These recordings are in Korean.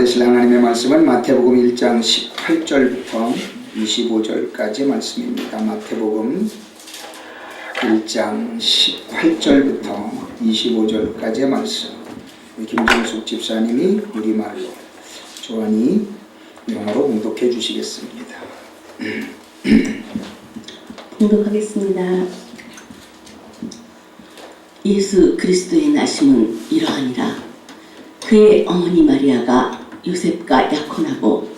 받으실 하나님의 말씀은 마태복음 1장 18절부터 25절까지 말씀입니다. 마태복음 1장 18절부터 25절까지의 말씀. 김정숙 집사님이 우리말로, 조한이 영어로 봉독해 주시겠습니다. 봉독하겠습니다. 예수 그리스도의 나심은 이러하니라. 그의 어머니 마리아가 요셉과 약혼하고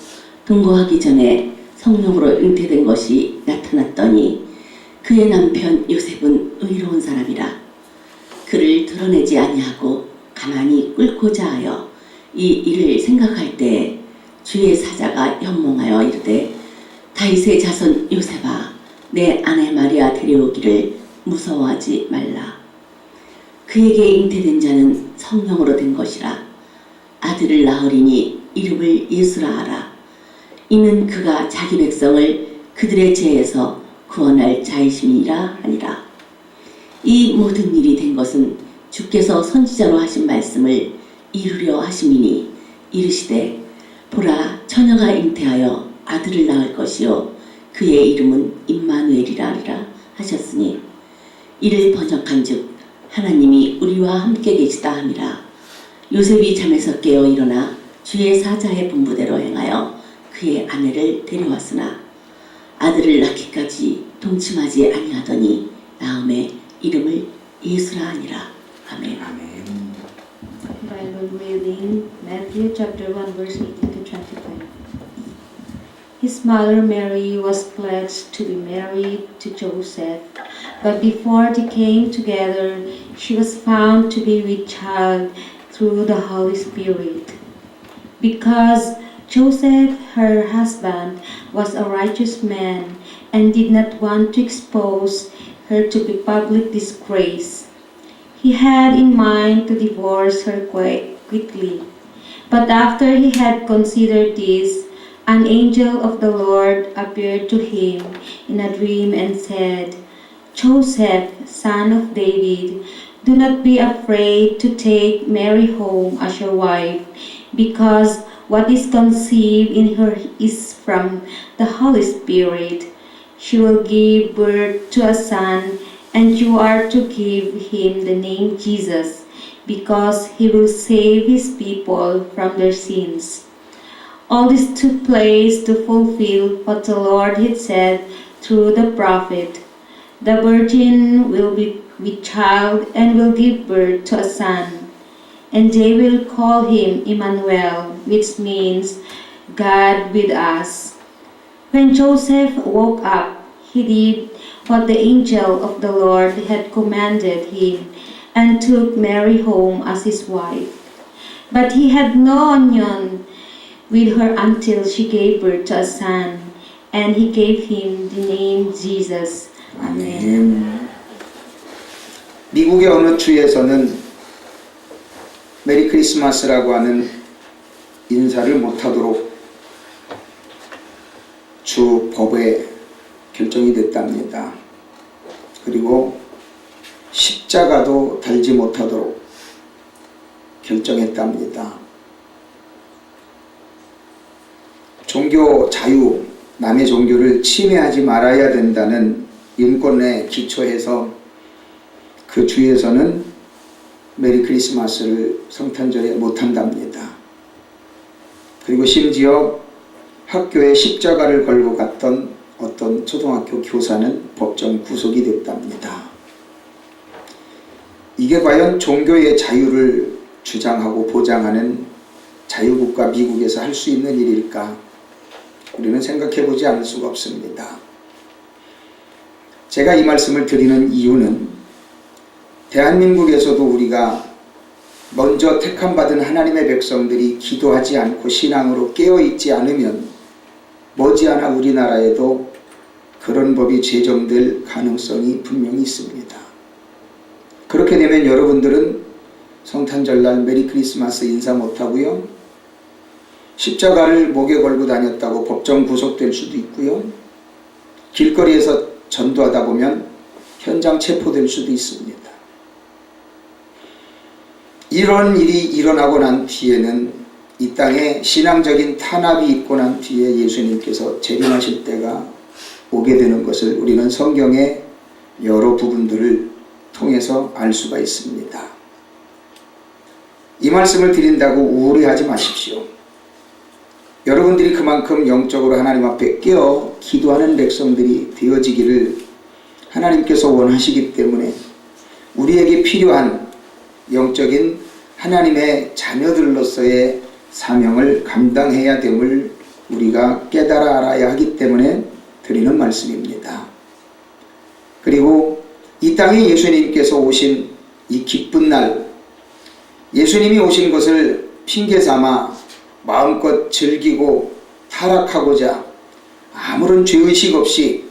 동거하기 전에 성령으로 잉태된 것이 나타났더니 그의 남편 요셉은 의로운 사람이라. 그를 드러내지 아니하고 가만히 꿇고자 하여 이 일을 생각할 때에 주의 사자가 현몽하여 이르되, 다윗의 자손 요셉아, 내 아내 마리아 데려오기를 무서워하지 말라. 그에게 잉태된 자는 성령으로 된 것이라. 아들을 낳으리니 이름을 예수라 하라. 이는 그가 자기 백성을 그들의 죄에서 구원할 자이심이라 하니라. 이 모든 일이 된 것은 주께서 선지자로 하신 말씀을 이루려 하심이니, 이르시되 보라, 처녀가 잉태하여 아들을 낳을 것이요 그의 이름은 임마누엘이라 하리라 하셨으니, 이를 번역한즉 하나님이 우리와 함께 계시다 함이라. 요셉이 잠에서 깨어 일어나 주의 사자의 분부대로 행하여 그의 아내를 데려왔으나 아들을 낳기까지 동침하지 아니하더니 나음에 이름을 예수라 하니라. 아멘. Bible reading Matthew chapter 1 verse 18 to 25. His mother Mary was pledged to be married to Joseph, but before they came together, she was found to be with child through the Holy Spirit. Because Joseph, her husband, was a righteous man and did not want to expose her to the public disgrace, he had in mind to divorce her quite quickly. But after he had considered this, an angel of the Lord appeared to him in a dream and said, Joseph, son of David, do not be afraid to take Mary home as your wife, because what is conceived in her is from the Holy Spirit. She will give birth to a son, and you are to give him the name Jesus, because he will save his people from their sins. All this took place to fulfill what the Lord had said through the prophet. The virgin will be with child and will give birth to a son, and they will call him Emmanuel, which means God with us. When Joseph woke up, he did what the angel of the Lord had commanded him and took Mary home as his wife. But he had no union with her until she gave birth to a son, and he gave him the name Jesus. Amen. 미국의 어느 주에서는 메리 크리스마스라고 하는 인사를 못하도록 주 법에 결정이 됐답니다. 그리고 십자가도 달지 못하도록 결정했답니다. 종교 자유, 남의 종교를 침해하지 말아야 된다는 인권에 기초해서 그 주에서는 메리 크리스마스를 성탄절에 못한답니다. 그리고 심지어 학교에 십자가를 걸고 갔던 어떤 초등학교 교사는 법정 구속이 됐답니다. 이게 과연 종교의 자유를 주장하고 보장하는 자유국가 미국에서 할 수 있는 일일까? 우리는 생각해 보지 않을 수가 없습니다. 제가 이 말씀을 드리는 이유는 대한민국에서도 우리가 먼저 택함받은 하나님의 백성들이 기도하지 않고 신앙으로 깨어있지 않으면 머지않아 우리나라에도 그런 법이 제정될 가능성이 분명히 있습니다. 그렇게 되면 여러분들은 성탄절날 메리 크리스마스 인사 못하고요, 십자가를 목에 걸고 다녔다고 법정 구속될 수도 있고요, 길거리에서 전도하다 보면 현장 체포될 수도 있습니다. 이런 일이 일어나고 난 뒤에는 이 땅에 신앙적인 탄압이 있고 난 뒤에 예수님께서 재림하실 때가 오게 되는 것을 우리는 성경의 여러 부분들을 통해서 알 수가 있습니다. 이 말씀을 드린다고 우울해하지 마십시오. 여러분들이 그만큼 영적으로 하나님 앞에 깨어 기도하는 백성들이 되어지기를 하나님께서 원하시기 때문에 우리에게 필요한 영적인 하나님의 자녀들로서의 사명을 감당해야 됨을 우리가 깨달아 알아야 하기 때문에 드리는 말씀입니다. 그리고 이 땅에 예수님께서 오신 이 기쁜 날, 예수님이 오신 것을 핑계 삼아 마음껏 즐기고 타락하고자 아무런 죄의식 없이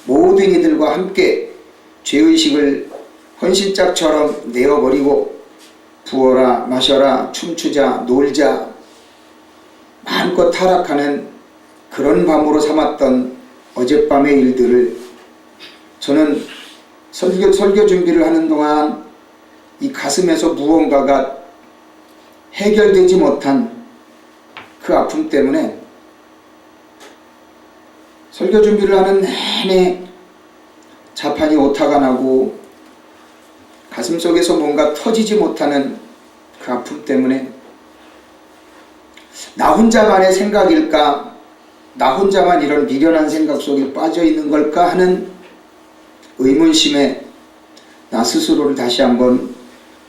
모든 이들과 함께 죄의식을 헌신짝처럼 내어버리고 부어라 마셔라 춤추자 놀자 마음껏 타락하는 그런 밤으로 삼았던 어젯밤의 일들을 저는 설교 준비를 하는 동안 이 가슴에서 무언가가 해결되지 못한 그 아픔 때문에 설교 준비를 하는 내내 자판이 오타가 나고 가슴속에서 뭔가 터지지 못하는 그 아픔 때문에 나 혼자만의 생각일까? 나 혼자만 이런 미련한 생각 속에 빠져 있는 걸까 하는 의문심에 나 스스로를 다시 한번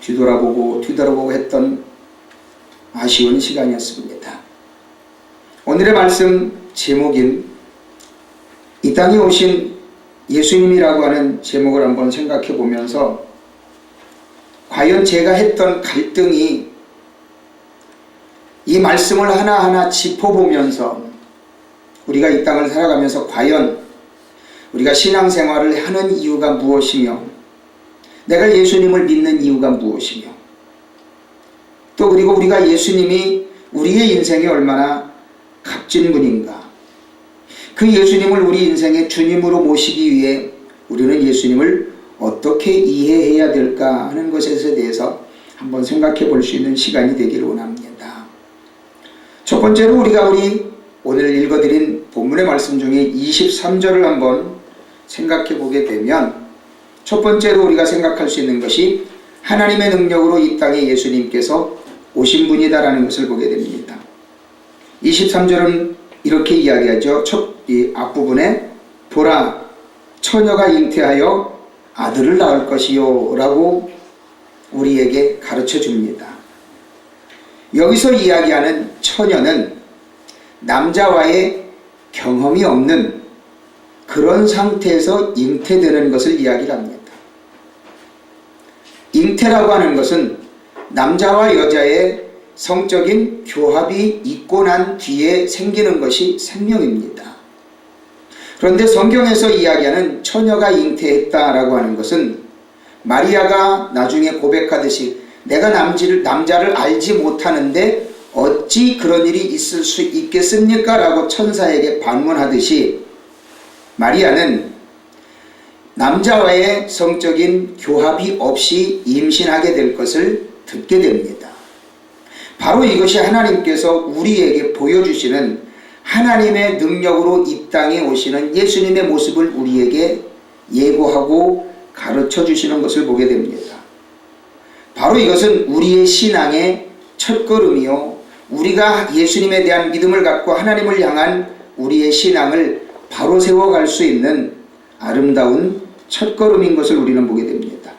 뒤돌아보고 했던 아쉬운 시간이었습니다. 오늘의 말씀 제목인 이 땅에 오신 예수님이라고 하는 제목을 한번 생각해 보면서 과연 제가 했던 갈등이 이 말씀을 하나하나 짚어보면서 우리가 이 땅을 살아가면서 과연 우리가 신앙생활을 하는 이유가 무엇이며 내가 예수님을 믿는 이유가 무엇이며 또 그리고 우리가 예수님이 우리의 인생에 얼마나 값진 분인가, 그 예수님을 우리 인생의 주님으로 모시기 위해 우리는 예수님을 어떻게 이해해야 될까 하는 것에 대해서 한번 생각해 볼 수 있는 시간이 되기를 원합니다. 첫 번째로 우리가 오늘 읽어드린 본문의 말씀 중에 23절을 한번 생각해 보게 되면 첫 번째로 우리가 생각할 수 있는 것이 하나님의 능력으로 이 땅에 예수님께서 오신 분이다라는 것을 보게 됩니다. 23절은 이렇게 이야기하죠. 이 앞부분에 보라 처녀가 잉태하여 아들을 낳을 것이요 라고 우리에게 가르쳐 줍니다. 여기서 이야기하는 처녀는 남자와의 경험이 없는 그런 상태에서 잉태되는 것을 이야기합니다. 잉태라고 하는 것은 남자와 여자의 성적인 교합이 있고 난 뒤에 생기는 것이 생명입니다. 그런데 성경에서 이야기하는 처녀가 잉태했다라고 하는 것은 마리아가 나중에 고백하듯이 내가 남자를 알지 못하는데 어찌 그런 일이 있을 수 있겠습니까? 라고 천사에게 반문하듯이 마리아는 남자와의 성적인 교합이 없이 임신하게 될 것을 듣게 됩니다. 바로 이것이 하나님께서 우리에게 보여주시는 하나님의 능력으로 이 땅에 오시는 예수님의 모습을 우리에게 예고하고 가르쳐 주시는 것을 보게 됩니다. 바로 이것은 우리의 신앙의 첫걸음이요, 우리가 예수님에 대한 믿음을 갖고 하나님을 향한 우리의 신앙을 바로 세워갈 수 있는 아름다운 첫걸음인 것을 우리는 보게 됩니다.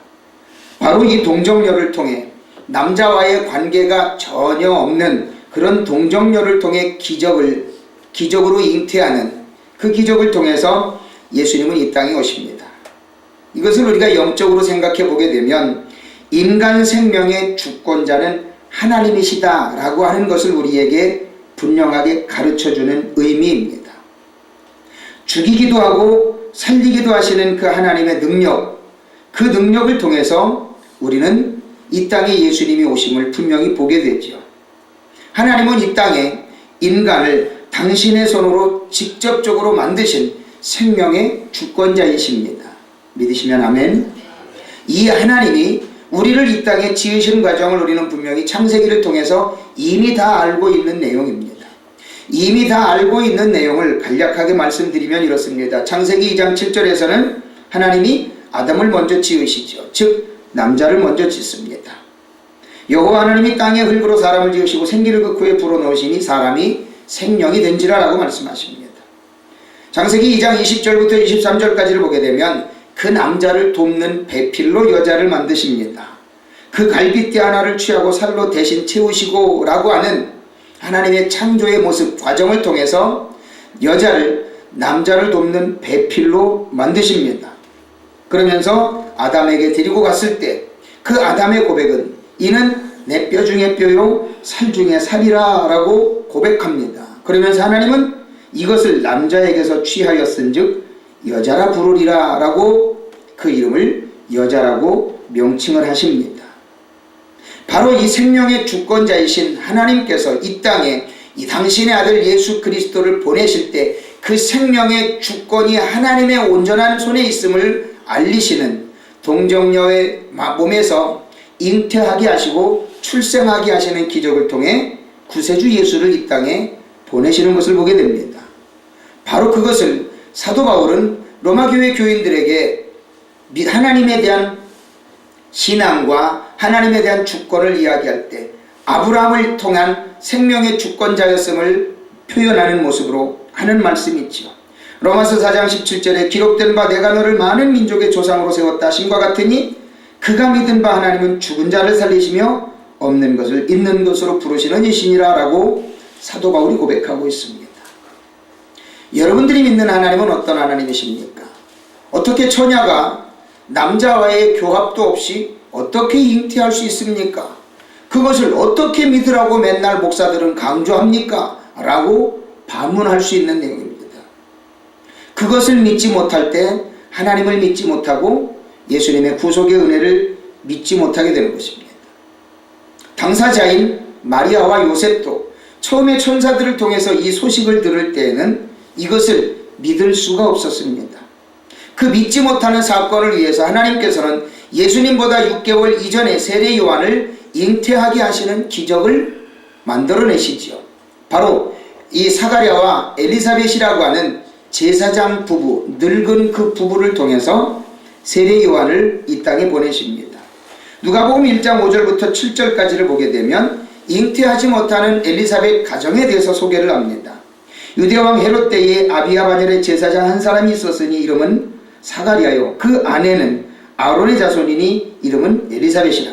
바로 이 동정녀를 통해 남자와의 관계가 전혀 없는 그런 동정녀를 통해 기적으로 잉태하는 그 기적을 통해서 예수님은 이 땅에 오십니다. 이것을 우리가 영적으로 생각해 보게 되면 인간 생명의 주권자는 하나님이시다라고 하는 것을 우리에게 분명하게 가르쳐주는 의미입니다. 죽이기도 하고 살리기도 하시는 그 하나님의 능력, 그 능력을 통해서 우리는 이 땅에 예수님이 오심을 분명히 보게 되죠. 하나님은 이 땅에 인간을 당신의 손으로 직접적으로 만드신 생명의 주권자이십니다. 믿으시면 아멘. 이 하나님이 우리를 이 땅에 지으신 과정을 우리는 분명히 창세기를 통해서 이미 다 알고 있는 내용입니다. 이미 다 알고 있는 내용을 간략하게 말씀드리면 이렇습니다. 창세기 2장 7절에서는 하나님이 아담을 먼저 지으시죠. 즉 남자를 먼저 짓습니다. 여호와 하나님이 땅의 흙으로 사람을 지으시고 생기를 그 코에 불어넣으시니 사람이 생명이 된지라 라고 말씀하십니다. 창세기 2장 20절부터 23절까지를 보게 되면 그 남자를 돕는 배필로 여자를 만드십니다. 그 갈빗대 하나를 취하고 살로 대신 채우시고 라고 하는 하나님의 창조의 모습 과정을 통해서 여자를 남자를 돕는 배필로 만드십니다. 그러면서 아담에게 데리고 갔을 때 그 아담의 고백은 이는 내 뼈 중에 뼈요 살 중에 살이라 라고 고백합니다. 그러면서 하나님은 이것을 남자에게서 취하였은즉 여자라 부르리라 라고 그 이름을 여자라고 명칭을 하십니다. 바로 이 생명의 주권자이신 하나님께서 이 땅에 이 당신의 아들 예수 그리스도를 보내실 때 그 생명의 주권이 하나님의 온전한 손에 있음을 알리시는 동정녀의 몸에서 잉태하게 하시고 출생하게 하시는 기적을 통해 구세주 예수를 이 땅에 보내시는 것을 보게 됩니다. 바로 그것을 사도 바울은 로마 교회 교인들에게 하나님에 대한 신앙과 하나님에 대한 주권을 이야기할 때 아브라함을 통한 생명의 주권자였음을 표현하는 모습으로 하는 말씀이 있죠. 로마서 4장 17절에 기록된 바 내가 너를 많은 민족의 조상으로 세웠다 하심과 같으니 그가 믿은 바 하나님은 죽은 자를 살리시며 없는 것을 있는 것으로 부르시는 이시니라 라고 사도 바울이 고백하고 있습니다. 여러분들이 믿는 하나님은 어떤 하나님이십니까? 어떻게 처녀가 남자와의 교합도 없이 어떻게 잉태할 수 있습니까? 그것을 어떻게 믿으라고 맨날 목사들은 강조합니까? 라고 반문할 수 있는 내용입니다. 그것을 믿지 못할 때 하나님을 믿지 못하고 예수님의 구속의 은혜를 믿지 못하게 되는 것입니다. 당사자인 마리아와 요셉도 처음에 천사들을 통해서 이 소식을 들을 때에는 이것을 믿을 수가 없었습니다. 그 믿지 못하는 사건을 위해서 하나님께서는 예수님보다 6개월 이전에 세례 요한을 잉태하게 하시는 기적을 만들어내시지요. 바로 이 사가랴와 엘리사벳이라고 하는 제사장 부부, 늙은 그 부부를 통해서 세례 요한을 이 땅에 보내십니다. 누가복음 1장 5절부터 7절까지를 보게 되면 잉태하지 못하는 엘리사벳 가정에 대해서 소개를 합니다. 유대왕 헤롯 때에 아비야 바넬의 제사장 한 사람이 있었으니 이름은 사가랴요 그 아내는 아론의 자손이니 이름은 엘리사벳이라.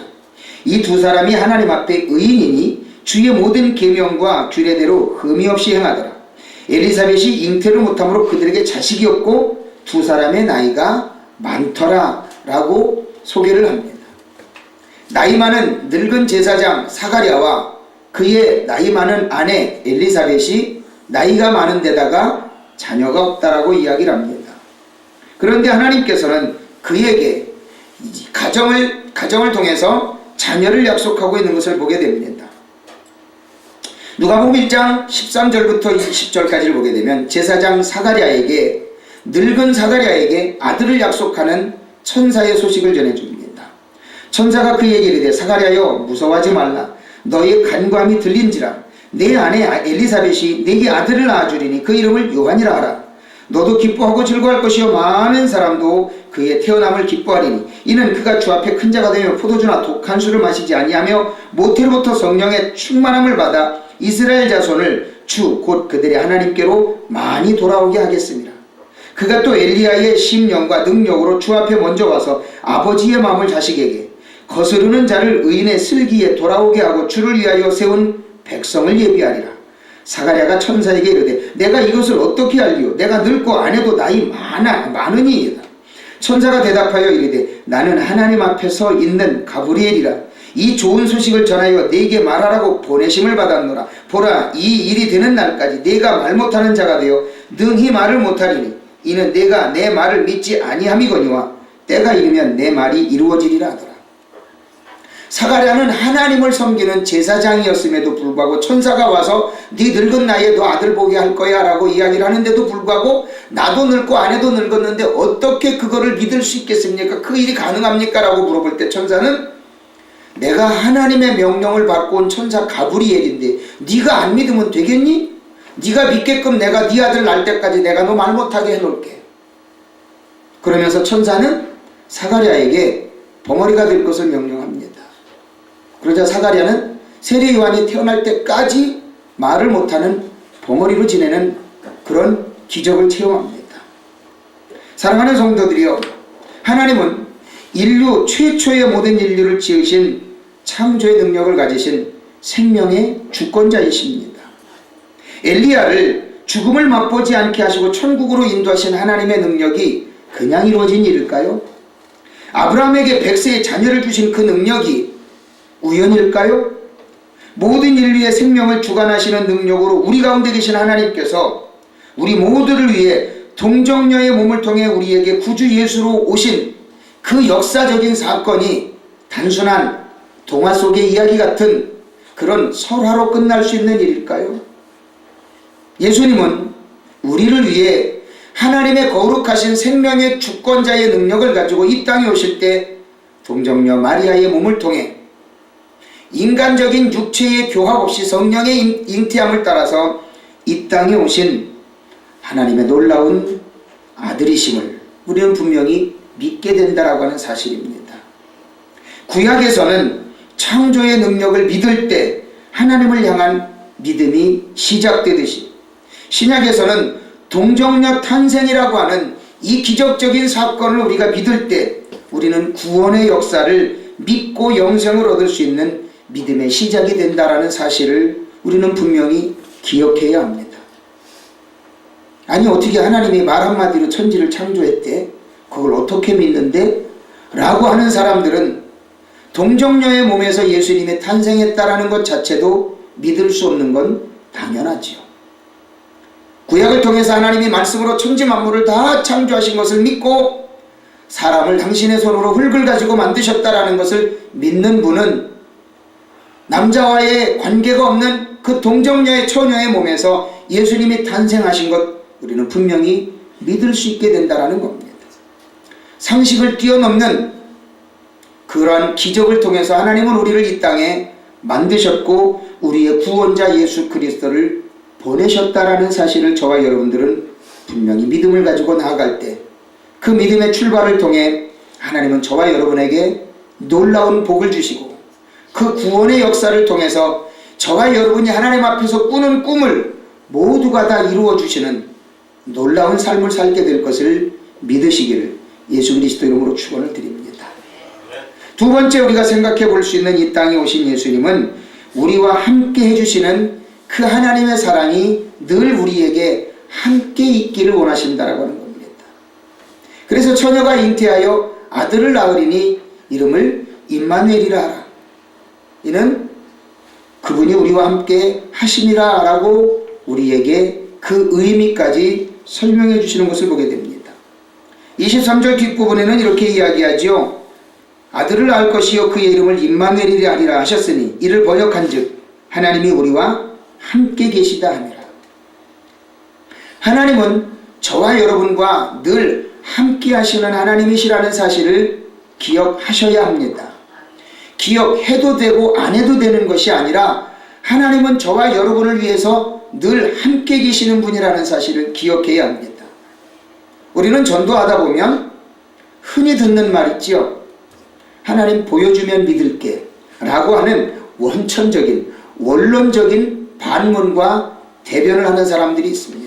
이 두 사람이 하나님 앞에 의인이니 주의 모든 계명과 규례대로 흠이 없이 행하더라. 엘리사벳이 잉태를 못함으로 그들에게 자식이 없고 두 사람의 나이가 많더라 라고 소개를 합니다. 나이 많은 늙은 제사장 사가랴와 그의 나이 많은 아내 엘리사벳이 나이가 많은 데다가 자녀가 없다라고 이야기를 합니다. 그런데 하나님께서는 그에게 가정을 통해서 자녀를 약속하고 있는 것을 보게 됩니다. 누가복음 1장 13절부터 20절까지를 보게 되면 제사장 사가랴에게 늙은 사가랴에게 아들을 약속하는 천사의 소식을 전해줍니다. 천사가 그에게 이르되 사가랴여 무서워하지 말라. 너의 간구함이 들린지라. 내 아내 엘리사벳이 네게 아들을 낳아주리니 그 이름을 요한이라 하라. 너도 기뻐하고 즐거워할 것이요 많은 사람도 그의 태어남을 기뻐하리니 이는 그가 주 앞에 큰 자가 되며 포도주나 독한 술을 마시지 아니하며 모태로부터 성령의 충만함을 받아 이스라엘 자손을 주 곧 그들의 하나님께로 많이 돌아오게 하겠습니다. 그가 또 엘리야의 심령과 능력으로 주 앞에 먼저 와서 아버지의 마음을 자식에게 거스르는 자를 의인의 슬기에 돌아오게 하고 주를 위하여 세운 백성을 예비하리라. 사가랴가 천사에게 이르되 내가 이것을 어떻게 알리오? 내가 늙고 아내도 나이 많으니이다. 천사가 대답하여 이르되 나는 하나님 앞에 서 있는 가브리엘이라. 이 좋은 소식을 전하여 네게 말하라고 보내심을 받았노라. 보라, 이 일이 되는 날까지 네가 말 못하는 자가 되어 능히 말을 못하리니 이는 내가 내 말을 믿지 아니함이거니와 때가 이르면 내 말이 이루어지리라 하더라. 사가랴는 하나님을 섬기는 제사장이었음에도 불구하고 천사가 와서 네 늙은 나이에 너 아들 보게 할 거야 라고 이야기를 하는데도 불구하고 나도 늙고 아내도 늙었는데 어떻게 그거를 믿을 수 있겠습니까? 그 일이 가능합니까? 라고 물어볼 때 천사는 내가 하나님의 명령을 받고 온 천사 가브리엘인데 네가 안 믿으면 되겠니? 네가 믿게끔 내가 네 아들 날 때까지 내가 너 말 못하게 해놓을게. 그러면서 천사는 사가랴에게 벙어리가 될 것을 명령합니다. 그러자 사가랴는 세례 요한이 태어날 때까지 말을 못하는 벙어리로 지내는 그런 기적을 체험합니다. 사랑하는 성도들이여, 하나님은 인류 최초의 모든 인류를 지으신 창조의 능력을 가지신 생명의 주권자이십니다. 엘리야를 죽음을 맛보지 않게 하시고 천국으로 인도하신 하나님의 능력이 그냥 이루어진 일일까요? 아브라함에게 100세의 자녀를 주신 그 능력이 우연일까요? 모든 인류의 생명을 주관하시는 능력으로 우리 가운데 계신 하나님께서 우리 모두를 위해 동정녀의 몸을 통해 우리에게 구주 예수로 오신 그 역사적인 사건이 단순한 동화 속의 이야기 같은 그런 설화로 끝날 수 있는 일일까요? 예수님은 우리를 위해 하나님의 거룩하신 생명의 주권자의 능력을 가지고 이 땅에 오실 때 동정녀 마리아의 몸을 통해 인간적인 육체의 교합 없이 성령의 잉태함을 따라서 이 땅에 오신 하나님의 놀라운 아들이심을 우리는 분명히 믿게 된다라고 하는 사실입니다. 구약에서는 창조의 능력을 믿을 때 하나님을 향한 믿음이 시작되듯이 신약에서는 동정녀 탄생이라고 하는 이 기적적인 사건을 우리가 믿을 때 우리는 구원의 역사를 믿고 영생을 얻을 수 있는 믿음의 시작이 된다라는 사실을 우리는 분명히 기억해야 합니다. 아니 어떻게 하나님이 말 한마디로 천지를 창조했대? 그걸 어떻게 믿는데? 라고 하는 사람들은 동정녀의 몸에서 예수님이 탄생했다라는 것 자체도 믿을 수 없는 건 당연하지요. 구약을 통해서 하나님이 말씀으로 천지 만물을 다 창조하신 것을 믿고 사람을 당신의 손으로 흙을 가지고 만드셨다라는 것을 믿는 분은 남자와의 관계가 없는 그 동정녀의 처녀의 몸에서 예수님이 탄생하신 것 우리는 분명히 믿을 수 있게 된다는 겁니다. 상식을 뛰어넘는 그러한 기적을 통해서 하나님은 우리를 이 땅에 만드셨고 우리의 구원자 예수 그리스도를 보내셨다라는 사실을 저와 여러분들은 분명히 믿음을 가지고 나아갈 때 그 믿음의 출발을 통해 하나님은 저와 여러분에게 놀라운 복을 주시고 그 구원의 역사를 통해서 저와 여러분이 하나님 앞에서 꾸는 꿈을 모두가 다 이루어 주시는 놀라운 삶을 살게 될 것을 믿으시기를 예수 그리스도 이름으로 축원을 드립니다. 두 번째 우리가 생각해 볼 수 있는 이 땅에 오신 예수님은 우리와 함께 해주시는 그 하나님의 사랑이 늘 우리에게 함께 있기를 원하신다라고 하는 겁니다. 그래서 처녀가 잉태하여 아들을 낳으리니 이름을 임마누엘이라 하라. 이는 그분이 우리와 함께 하심이라 라고 우리에게 그 의미까지 설명해 주시는 것을 보게 됩니다. 23절 뒷부분에는 이렇게 이야기하지요. 아들을 낳을 것이요 그의 이름을 임마누엘이라 하리라 하셨으니 이를 번역한 즉 하나님이 우리와 함께 계시다 하니라. 하나님은 저와 여러분과 늘 함께 하시는 하나님이시라는 사실을 기억하셔야 합니다. 기억해도 되고 안 해도 되는 것이 아니라 하나님은 저와 여러분을 위해서 늘 함께 계시는 분이라는 사실을 기억해야 합니다. 우리는 전도하다 보면 흔히 듣는 말 있지요. 하나님 보여주면 믿을게 라고 하는 원천적인 원론적인 반문과 대변을 하는 사람들이 있습니다.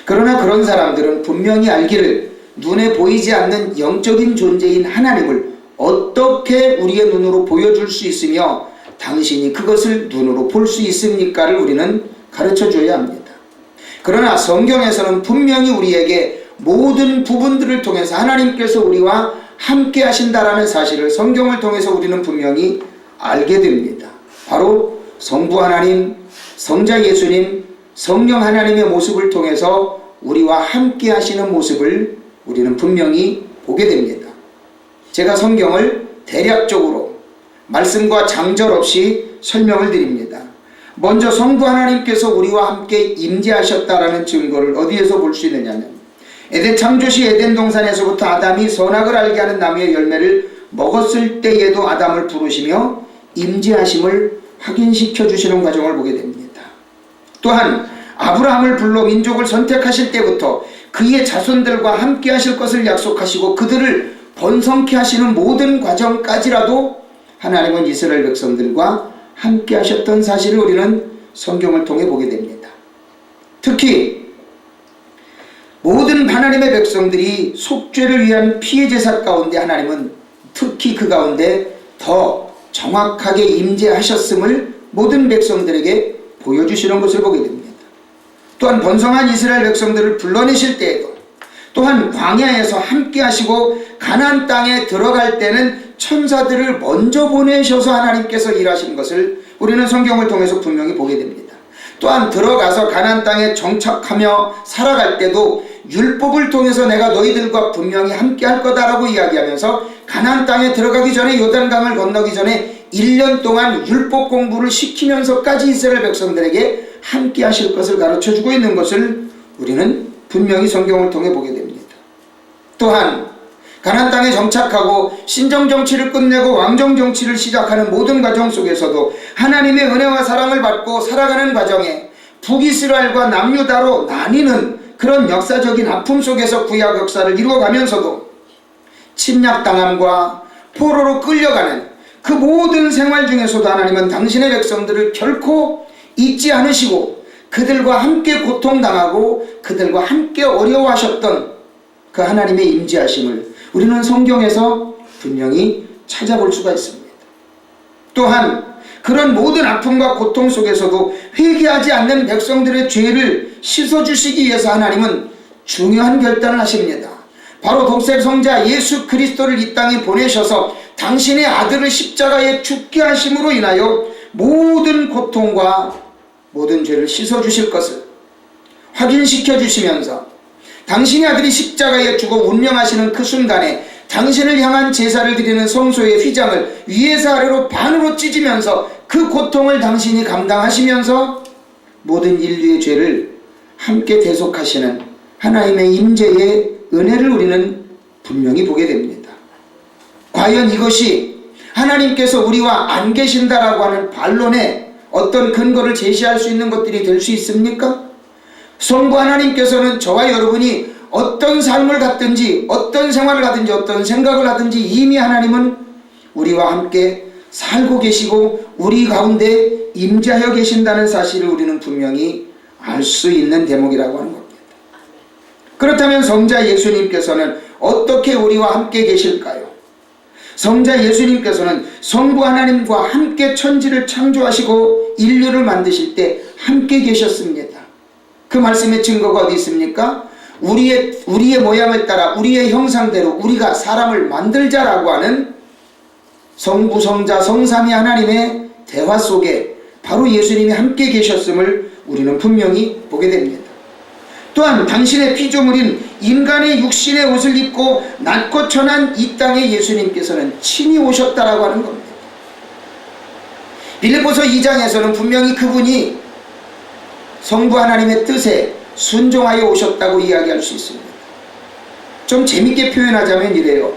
그러나 그런 사람들은 분명히 알기를 눈에 보이지 않는 영적인 존재인 하나님을 어떻게 우리의 눈으로 보여줄 수 있으며 당신이 그것을 눈으로 볼 수 있습니까를 우리는 가르쳐 줘야 합니다. 그러나 성경에서는 분명히 우리에게 모든 부분들을 통해서 하나님께서 우리와 함께 하신다라는 사실을 성경을 통해서 우리는 분명히 알게 됩니다. 바로 성부 하나님, 성자 예수님, 성령 하나님의 모습을 통해서 우리와 함께 하시는 모습을 우리는 분명히 보게 됩니다. 제가 성경을 대략적으로 말씀과 장절 없이 설명을 드립니다. 먼저 성부 하나님께서 우리와 함께 임재하셨다라는 증거를 어디에서 볼 수 있느냐면 에덴 창조시 에덴 동산에서부터 아담이 선악을 알게 하는 나무의 열매를 먹었을 때에도 아담을 부르시며 임재하심을 확인시켜 주시는 과정을 보게 됩니다. 또한 아브라함을 불러 민족을 선택하실 때부터 그의 자손들과 함께 하실 것을 약속하시고 그들을 번성케 하시는 모든 과정까지라도 하나님은 이스라엘 백성들과 함께 하셨던 사실을 우리는 성경을 통해 보게 됩니다. 특히 모든 하나님의 백성들이 속죄를 위한 피의 제사 가운데 하나님은 특히 그 가운데 더 정확하게 임재하셨음을 모든 백성들에게 보여주시는 것을 보게 됩니다. 또한 번성한 이스라엘 백성들을 불러내실 때에도 또한 광야에서 함께 하시고 가나안 땅에 들어갈 때는 천사들을 먼저 보내셔서 하나님께서 일하신 것을 우리는 성경을 통해서 분명히 보게 됩니다. 또한 들어가서 가나안 땅에 정착하며 살아갈 때도 율법을 통해서 내가 너희들과 분명히 함께 할 거다라고 이야기하면서 가나안 땅에 들어가기 전에 요단강을 건너기 전에 1년 동안 율법 공부를 시키면서까지 이스라엘 백성들에게 함께 하실 것을 가르쳐주고 있는 것을 우리는 분명히 성경을 통해 보게 됩니다. 또한 가나안 땅에 정착하고 신정정치를 끝내고 왕정정치를 시작하는 모든 과정 속에서도 하나님의 은혜와 사랑을 받고 살아가는 과정에 북이스라엘과 남유다로 나뉘는 그런 역사적인 아픔 속에서 구약 역사를 이루어가면서도 침략당함과 포로로 끌려가는 그 모든 생활 중에서도 하나님은 당신의 백성들을 결코 잊지 않으시고 그들과 함께 고통당하고 그들과 함께 어려워하셨던 그 하나님의 임재하심을 우리는 성경에서 분명히 찾아볼 수가 있습니다. 또한 그런 모든 아픔과 고통 속에서도 회개하지 않는 백성들의 죄를 씻어주시기 위해서 하나님은 중요한 결단을 하십니다. 바로 독생 성자 예수 그리스도를 이 땅에 보내셔서 당신의 아들을 십자가에 죽게 하심으로 인하여 모든 고통과 모든 죄를 씻어주실 것을 확인시켜 주시면서 당신의 아들이 십자가에 죽어 운명하시는 그 순간에 당신을 향한 제사를 드리는 성소의 휘장을 위에서 아래로 반으로 찢으면서 그 고통을 당신이 감당하시면서 모든 인류의 죄를 함께 대속하시는 하나님의 임재의 은혜를 우리는 분명히 보게 됩니다. 과연 이것이 하나님께서 우리와 안 계신다라고 하는 반론에 어떤 근거를 제시할 수 있는 것들이 될 수 있습니까? 성부 하나님께서는 저와 여러분이 어떤 삶을 갖든지 어떤 생활을 하든지 어떤 생각을 하든지 이미 하나님은 우리와 함께 살고 계시고 우리 가운데 임재하여 계신다는 사실을 우리는 분명히 알 수 있는 대목이라고 하는 겁니다. 그렇다면 성자 예수님께서는 어떻게 우리와 함께 계실까요? 성자 예수님께서는 성부 하나님과 함께 천지를 창조하시고 인류를 만드실 때 함께 계셨습니다. 그 말씀의 증거가 어디 있습니까? 우리의 모양을 따라 우리의 형상대로 우리가 사람을 만들자라고 하는 성부, 성자, 성삼위 하나님의 대화 속에 바로 예수님이 함께 계셨음을 우리는 분명히 보게 됩니다. 또한 당신의 피조물인 인간의 육신의 옷을 입고 낮고 천한 이 땅에 예수님께서는 친히 오셨다라고 하는 겁니다. 빌립보서 2장에서는 분명히 그분이 성부 하나님의 뜻에 순종하여 오셨다고 이야기할 수 있습니다. 좀 재밌게 표현하자면 이래요.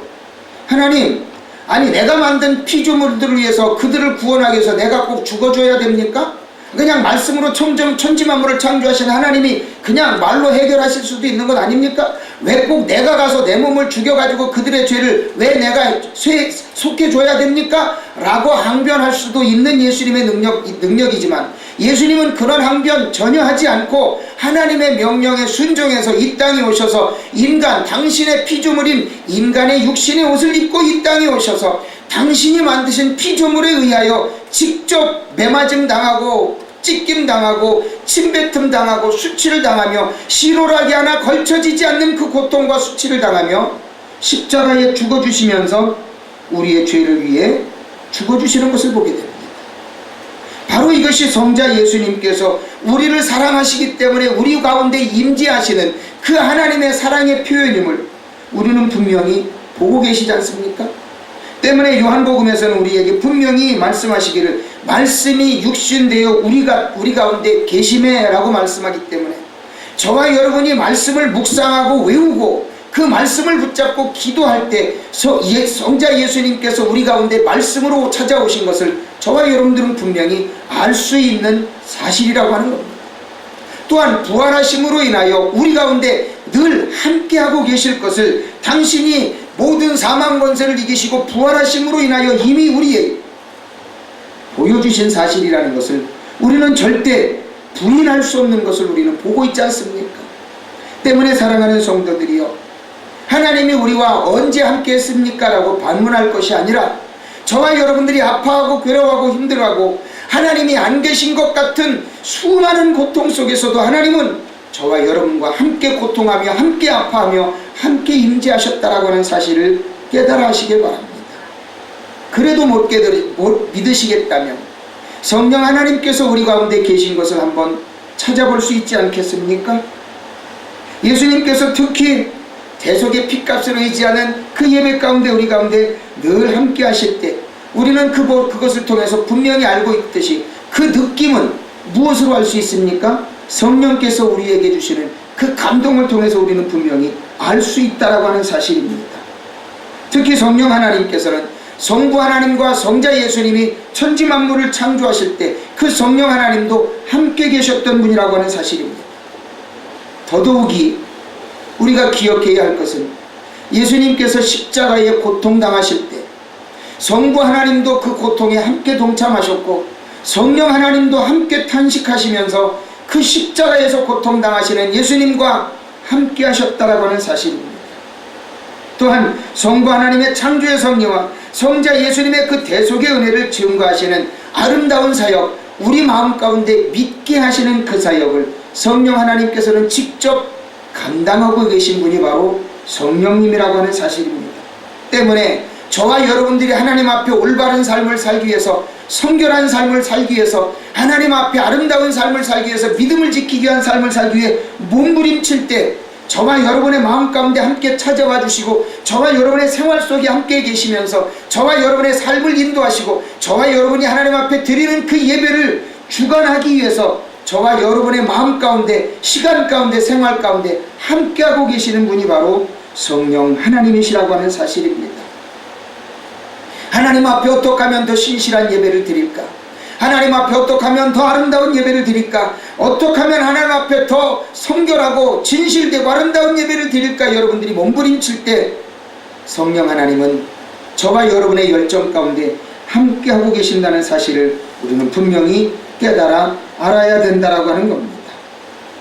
하나님, 아니 내가 만든 피조물들을 위해서 그들을 구원하기 위해서 내가 꼭 죽어줘야 됩니까? 그냥 말씀으로 천지만물을 창조하신 하나님이 그냥 말로 해결하실 수도 있는 것 아닙니까? 왜 꼭 내가 가서 내 몸을 죽여가지고 그들의 죄를 왜 내가 속해줘야 됩니까? 라고 항변할 수도 있는 예수님의 능력이지만 예수님은 그런 항변 전혀 하지 않고 하나님의 명령에 순종해서 이 땅에 오셔서 당신의 피조물인 인간의 육신의 옷을 입고 이 땅에 오셔서 당신이 만드신 피조물에 의하여 직접 매맞음 당하고 찢김 당하고 침뱉음 당하고 수치를 당하며 시로라기 하나 걸쳐지지 않는 그 고통과 수치를 당하며 십자가에 죽어주시면서 우리의 죄를 위해 죽어주시는 것을 보게 됩니다. 바로 이것이 성자 예수님께서 우리를 사랑하시기 때문에 우리 가운데 임재하시는 그 하나님의 사랑의 표현임을 우리는 분명히 보고 계시지 않습니까? 때문에 요한복음에서는 우리에게 분명히 말씀하시기를 말씀이 육신되어 우리 가운데 계심에 라고 말씀하기 때문에 저와 여러분이 말씀을 묵상하고 외우고 그 말씀을 붙잡고 기도할 때 성자 예수님께서 우리 가운데 말씀으로 찾아오신 것을 저와 여러분들은 분명히 알 수 있는 사실이라고 하는 겁니다. 또한 부활하심으로 인하여 우리 가운데 늘 함께하고 계실 것을 당신이 모든 사망 권세를 이기시고 부활하심으로 인하여 이미 우리에게 보여주신 사실이라는 것을 우리는 절대 부인할 수 없는 것을 우리는 보고 있지 않습니까? 때문에 사랑하는 성도들이여, 하나님이 우리와 언제 함께 했습니까? 라고 반문할 것이 아니라 저와 여러분들이 아파하고 괴로워하고 힘들어하고 하나님이 안 계신 것 같은 수많은 고통 속에서도 하나님은 저와 여러분과 함께 고통하며 함께 아파하며 함께 임재하셨다라고 하는 사실을 깨달아 하시길 바랍니다. 그래도 못 믿으시겠다면 성령 하나님께서 우리 가운데 계신 것을 한번 찾아볼 수 있지 않겠습니까? 예수님께서 특히 대속의 핏값을 의지하는 그 예배 가운데 우리 가운데 늘 함께 하실 때 우리는 그것을 통해서 분명히 알고 있듯이 그 느낌은 무엇으로 알 수 있습니까? 성령께서 우리에게 주시는 그 감동을 통해서 우리는 분명히 알 수 있다라고 하는 사실입니다. 특히 성령 하나님께서는 성부 하나님과 성자 예수님이 천지 만물을 창조하실 때 그 성령 하나님도 함께 계셨던 분이라고 하는 사실입니다. 더더욱이 우리가 기억해야 할 것은 예수님께서 십자가에 고통당하실 때 성부 하나님도 그 고통에 함께 동참하셨고 성령 하나님도 함께 탄식하시면서 그 십자가에서 고통당하시는 예수님과 함께 하셨다라고 하는 사실입니다. 또한 성부 하나님의 창조의 섭리와 성자 예수님의 그 대속의 은혜를 증거하시는 아름다운 사역, 우리 마음 가운데 믿게 하시는 그 사역을 성령 하나님께서는 직접 감당하고 계신 분이 바로 성령님이라고 하는 사실입니다. 때문에 저와 여러분들이 하나님 앞에 올바른 삶을 살기 위해서, 성결한 삶을 살기 위해서, 하나님 앞에 아름다운 삶을 살기 위해서, 믿음을 지키기 위한 삶을 살기 위해 몸부림칠 때 저와 여러분의 마음 가운데 함께 찾아와 주시고 저와 여러분의 생활 속에 함께 계시면서 저와 여러분의 삶을 인도하시고 저와 여러분이 하나님 앞에 드리는 그 예배를 주관하기 위해서 저와 여러분의 마음 가운데, 시간 가운데, 생활 가운데 함께하고 계시는 분이 바로 성령 하나님이시라고 하는 사실입니다. 하나님 앞에 어떻게 하면 더 신실한 예배를 드릴까? 하나님 앞에 어떻게 하면 더 아름다운 예배를 드릴까? 어떻게 하면 하나님 앞에 더 성결하고 진실되고 아름다운 예배를 드릴까? 여러분들이 몸부림칠 때 성령 하나님은 저와 여러분의 열정 가운데 함께하고 계신다는 사실을 우리는 분명히 깨달아 알아야 된다라고 하는 겁니다.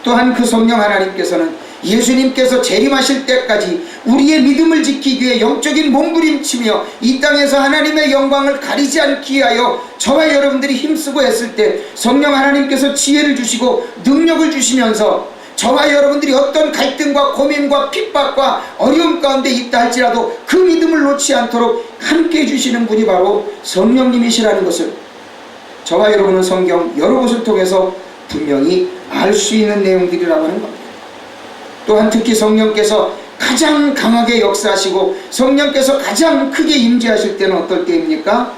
또한 그 성령 하나님께서는 예수님께서 재림하실 때까지 우리의 믿음을 지키기 위해 영적인 몸부림치며 이 땅에서 하나님의 영광을 가리지 않기 위하여 저와 여러분들이 힘쓰고 했을 때 성령 하나님께서 지혜를 주시고 능력을 주시면서 저와 여러분들이 어떤 갈등과 고민과 핍박과 어려움 가운데 있다 할지라도 그 믿음을 놓지 않도록 함께 해주시는 분이 바로 성령님이시라는 것을 저와 여러분은 성경 여러 곳을 통해서 분명히 알 수 있는 내용들이라고 하는 겁니다. 또한 특히 성령께서 가장 강하게 역사하시고 성령께서 가장 크게 임재하실 때는 어떨 때입니까?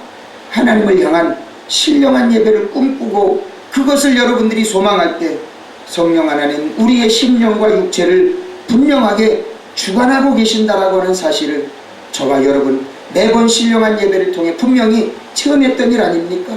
하나님을 향한 신령한 예배를 꿈꾸고 그것을 여러분들이 소망할 때 성령 하나님 우리의 심령과 육체를 분명하게 주관하고 계신다라고 하는 사실을 저와 여러분 매번 신령한 예배를 통해 분명히 체험했던 일 아닙니까?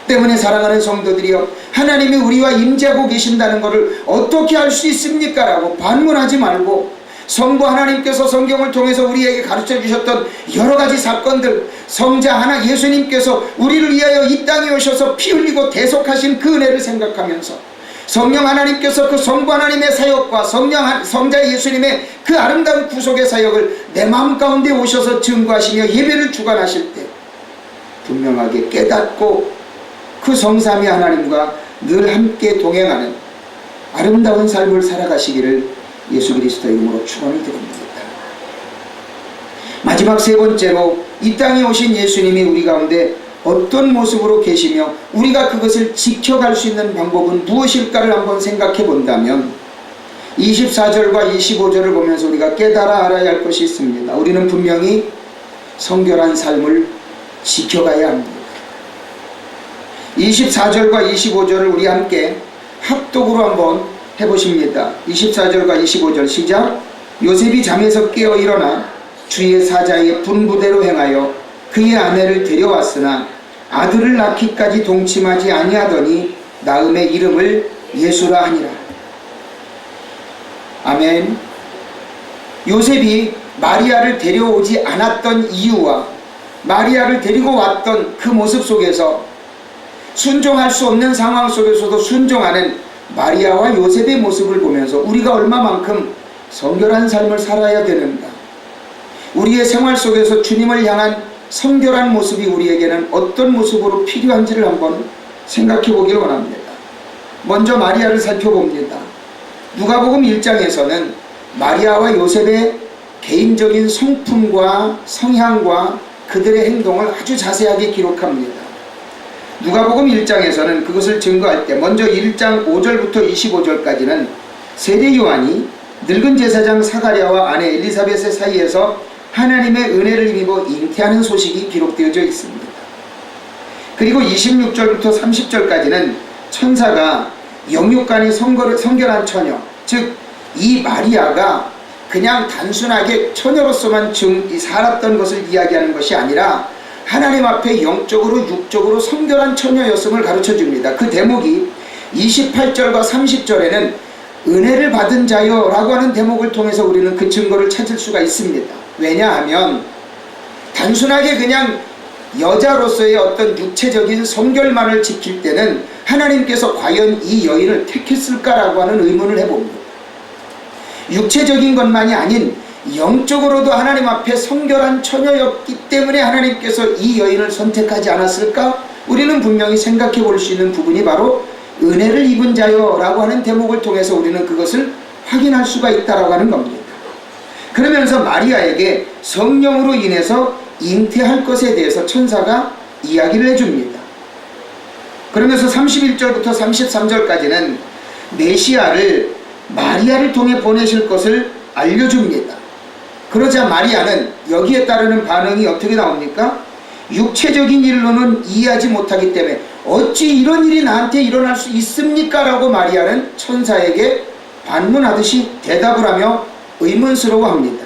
때문에 사랑하는 성도들이여, 하나님이 우리와 임재하고 계신다는 것을 어떻게 알 수 있습니까? 라고 반문하지 말고 성부 하나님께서 성경을 통해서 우리에게 가르쳐 주셨던 여러 가지 사건들, 성자 하나 예수님께서 우리를 위하여 이 땅에 오셔서 피 흘리고 대속하신 그 은혜를 생각하면서 성령 하나님께서 그 성부 하나님의 사역과 성자 예수님의 그 아름다운 구속의 사역을 내 마음 가운데 오셔서 증거하시며 예배를 주관하실 때 분명하게 깨닫고 그 성삼위 하나님과 늘 함께 동행하는 아름다운 삶을 살아가시기를 예수 그리스도의 이름으로 축원을 드립니다. 마지막 세 번째로 이 땅에 오신 예수님이 우리 가운데 어떤 모습으로 계시며 우리가 그것을 지켜갈 수 있는 방법은 무엇일까를 한번 생각해 본다면 24절과 25절을 보면서 우리가 깨달아 알아야 할 것이 있습니다. 우리는 분명히 성결한 삶을 지켜가야 합니다. 24절과 25절을 우리 함께 합독으로 한번 해보십니다. 24절과 25절 시작. 요셉이 잠에서 깨어 일어나 주의 사자의 분부대로 행하여 그의 아내를 데려왔으나 아들을 낳기까지 동침하지 아니하더니 나음의 이름을 예수라 하니라. 아멘. 요셉이 마리아를 데려오지 않았던 이유와 마리아를 데리고 왔던 그 모습 속에서 순종할 수 없는 상황 속에서도 순종하는 마리아와 요셉의 모습을 보면서 우리가 얼마만큼 성결한 삶을 살아야 되는가, 우리의 생활 속에서 주님을 향한 성결한 모습이 우리에게는 어떤 모습으로 필요한지를 한번 생각해 보길 원합니다. 먼저 마리아를 살펴봅니다. 누가복음 1장에서는 마리아와 요셉의 개인적인 성품과 성향과 그들의 행동을 아주 자세하게 기록합니다. 누가복음 1장에서는 그것을 증거할 때 먼저 1장 5절부터 25절까지는 세례 요한이 늙은 제사장 사가랴와 아내 엘리사벳의 사이에서 하나님의 은혜를 힘입어 잉태하는 소식이 기록되어져 있습니다. 그리고 26절부터 30절까지는 천사가 영육간의 성결한 처녀, 즉 이 마리아가 그냥 단순하게 처녀로서만 살았던 것을 이야기하는 것이 아니라 하나님 앞에 영적으로 육적으로 성결한 처녀였음을 가르쳐줍니다. 그 대목이 28절과 30절에는 은혜를 받은 자여 라고 하는 대목을 통해서 우리는 그 증거를 찾을 수가 있습니다. 왜냐하면 단순하게 그냥 여자로서의 어떤 육체적인 성결만을 지킬 때는 하나님께서 과연 이 여인을 택했을까라고 하는 의문을 해봅니다. 육체적인 것만이 아닌 영적으로도 하나님 앞에 성결한 처녀였기 때문에 하나님께서 이 여인을 선택하지 않았을까? 우리는 분명히 생각해 볼 수 있는 부분이 바로 은혜를 입은 자여 라고 하는 대목을 통해서 우리는 그것을 확인할 수가 있다라고 하는 겁니다. 그러면서 마리아에게 성령으로 인해서 잉태할 것에 대해서 천사가 이야기를 해줍니다. 그러면서 31절부터 33절까지는 메시아를 마리아를 통해 보내실 것을 알려줍니다. 그러자 마리아는 여기에 따르는 반응이 어떻게 나옵니까? 육체적인 일로는 이해하지 못하기 때문에 어찌 이런 일이 나한테 일어날 수 있습니까? 라고 마리아는 천사에게 반문하듯이 대답을 하며 의문스러워합니다.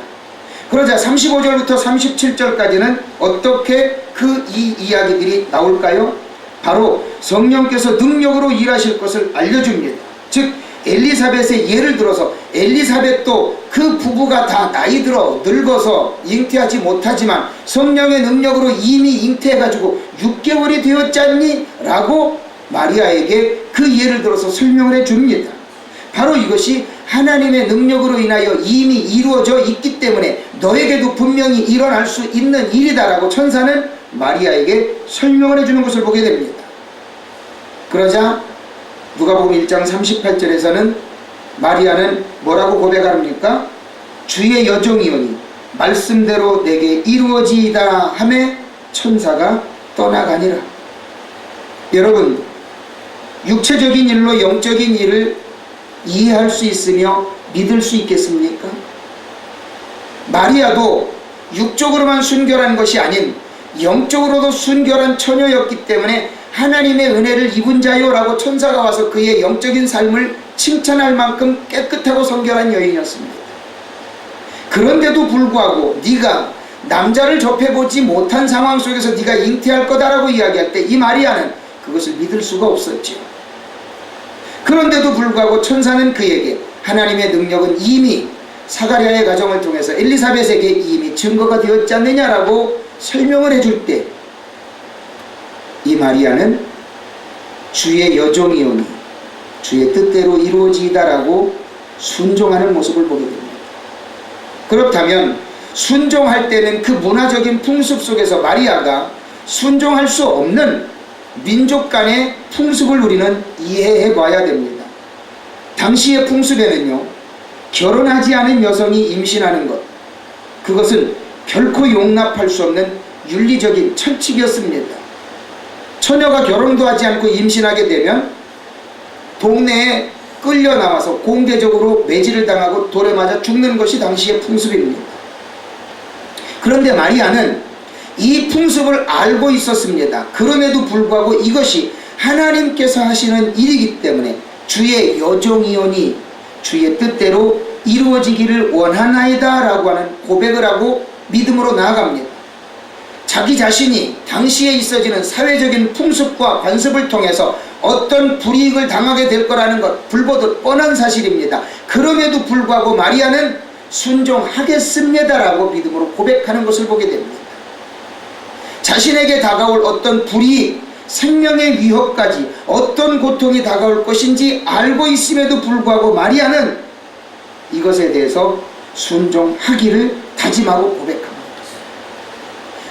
그러자 35절부터 37절까지는 어떻게 그 이야기들이 나올까요? 바로 성령께서 능력으로 일하실 것을 알려줍니다. 즉 엘리사벳의 예를 들어서 엘리사벳도 그 부부가 다 나이 들어 늙어서 잉태하지 못하지만 성령의 능력으로 이미 잉태해가지고 6개월이 되었잖니? 라고 마리아에게 그 예를 들어서 설명을 해줍니다. 바로 이것이 하나님의 능력으로 인하여 이미 이루어져 있기 때문에 너에게도 분명히 일어날 수 있는 일이다라고 천사는 마리아에게 설명을 해주는 것을 보게 됩니다. 그러자 누가복음 1장 38절에서는 마리아는 뭐라고 고백합니까? 주의 여종이오니 말씀대로 내게 이루어지이다 하매 천사가 떠나가니라. 여러분, 육체적인 일로 영적인 일을 이해할 수 있으며 믿을 수 있겠습니까? 마리아도 육적으로만 순결한 것이 아닌 영적으로도 순결한 처녀였기 때문에 하나님의 은혜를 입은 자요 라고 천사가 와서 그의 영적인 삶을 칭찬할 만큼 깨끗하고 성결한 여인이었습니다. 그런데도 불구하고 네가 남자를 접해보지 못한 상황 속에서 네가 잉태할 거다라고 이야기할 때 이 마리아는 그것을 믿을 수가 없었죠. 그런데도 불구하고 천사는 그에게 하나님의 능력은 이미 사가랴의 가정을 통해서 엘리사벳에게 이미 증거가 되었지 않느냐라고 설명을 해줄 때 이 마리아는 주의 여종이오니 주의 뜻대로 이루어지이다라고 순종하는 모습을 보게 됩니다. 그렇다면 순종할 때는 그 문화적인 풍습 속에서 마리아가 순종할 수 없는 민족 간의 풍습을 우리는 이해해 봐야 됩니다. 당시의 풍습에는요, 결혼하지 않은 여성이 임신하는 것, 그것은 결코 용납할 수 없는 윤리적인 철칙이었습니다. 처녀가 결혼도 하지 않고 임신하게 되면 동네에 끌려 나와서 공개적으로 매질을 당하고 돌에 맞아 죽는 것이 당시의 풍습입니다. 그런데 마리아는 이 풍습을 알고 있었습니다. 그럼에도 불구하고 이것이 하나님께서 하시는 일이기 때문에 주의 여종이오니 주의 뜻대로 이루어지기를 원하나이다 라고 하는 고백을 하고 믿음으로 나아갑니다. 자기 자신이 당시에 있어지는 사회적인 풍습과 관습을 통해서 어떤 불이익을 당하게 될 거라는 것 불보듯 뻔한 사실입니다. 그럼에도 불구하고 마리아는 순종하겠습니다라고 믿음으로 고백하는 것을 보게 됩니다. 자신에게 다가올 어떤 불이익, 생명의 위협까지 어떤 고통이 다가올 것인지 알고 있음에도 불구하고 마리아는 이것에 대해서 순종하기를 다짐하고 고백합니다.